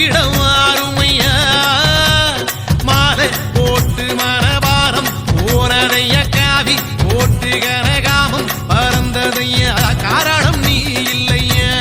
தங்கிடம் ஆறுமையா மாலை போட்டு மனபாரம் போனதையா காவி போட்டு கனகாமம் பறந்ததையா காரணம் நீ இல்லையா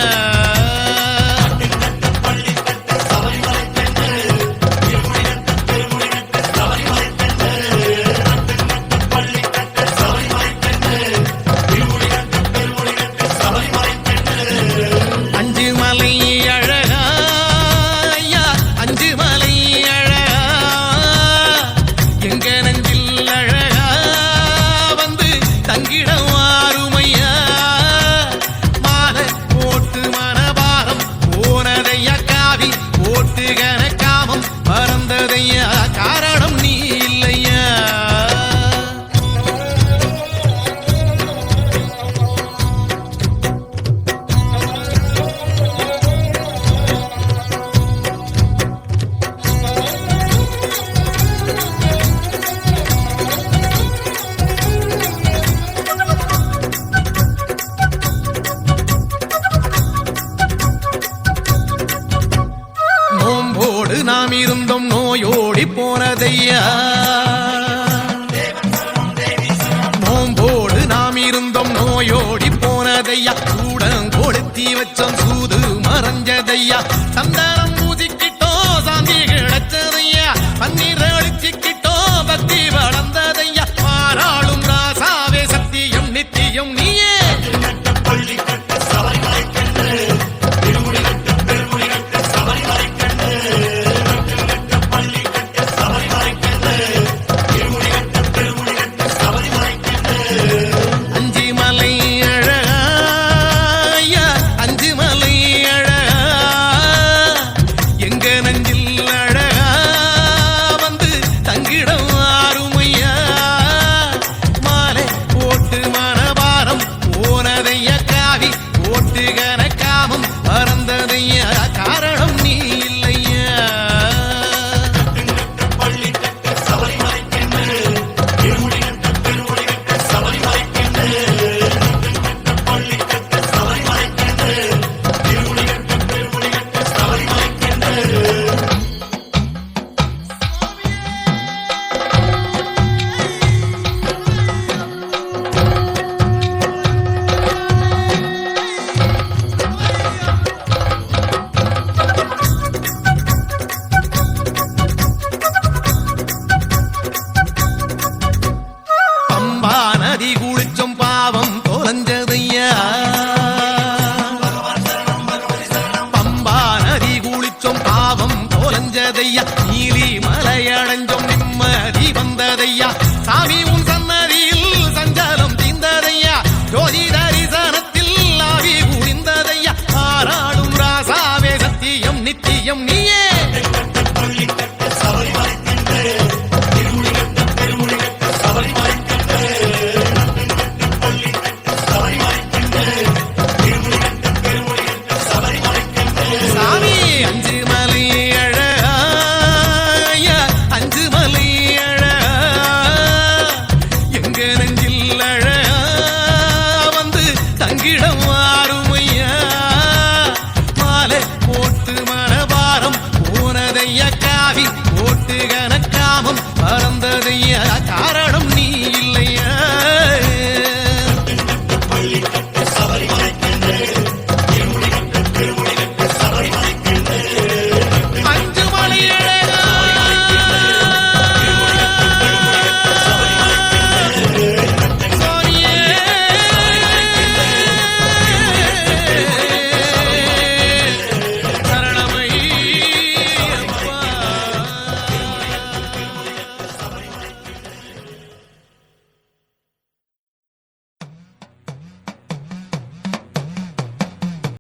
கனகாமம் பறந்ததையா காரணம் நீ இல்லையா நோம்போடு நாம் இருந்தோம் நோயோடி போனதையா நோம்போடு நாம் இருந்தோம் நோயோடி போனதையா கூடம் கொடுத்தி வச்சோம் சூது மறைஞ்சதையா சந்தானம் பூஜிக்கிட்டோம் சாந்தி கிடைச்சதையா பன்னீர் அடிச்சுக்கிட்டோம் பக்தி வளர்ந்ததையா மாறாளும் ராசாவே சத்தியம் நித்தியம் நீயே கனகாமம் பறந்ததையா காரணம் நீ இல்லையா நதி குளிச்சோம் பாவம் தொலைஞ்சதையா பம்பா நதி குளிச்சோம் பாவம் தொலைஞ்சதையா நீலி மலையடைஞ்சோம் நிம்மதி வந்ததையா சாமி உன் சன்னதியில் சஞ்சலம் தீர்ந்ததையா ஜோதி தரிசனத்தில் ஆவி குடிந்ததையா ஆராடும் ராசாவே சத்தியம் நித்தியம் நீயே